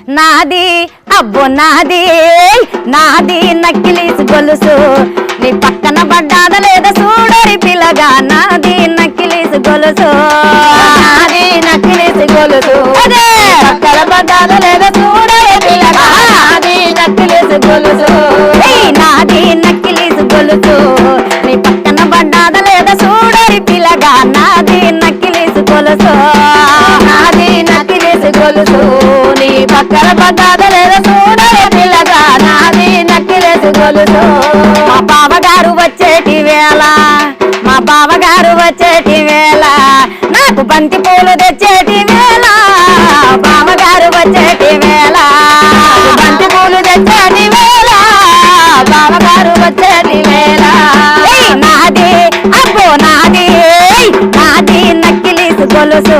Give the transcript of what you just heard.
నాది అబ్బో నాది నాది నక్కిలీసు గొలుసు నీ పక్కన పడ్డాద లేదా చూడరి పిల్లగా నాది నక్కిలీసు గొలుసు నాది నక్కిలీసు గొలుసు అదే పక్కన పడ్డాద లేదా చూడరి పిల్లగా నాది నక్కిలీసు గొలుసు నాది నక్కిలీసు గొలుసు నీ పక్కన పడ్డాద లేదా చూడరి పిల్లగా నాది నక్కిలీసు గొలుసు నాది నక్కిలీసు గొలుసు నీ పక్కన పడ్డాద లేదా చూడరి పిల్లగా నాది నక్కిలీసు గొలుసు మా బావగారు వచ్చేటి వేళ మా బావగారు వచ్చేటి వేళ నాకు బంతి పూలు తెచ్చేటి వేళ బావగారు వచ్చేటి వేళ బంతి పూలు తెచ్చేటి వేళ బావగారు వచ్చేటి వేళ నాది అబ్బో నాది నాది నక్కిలీసు గొలుసు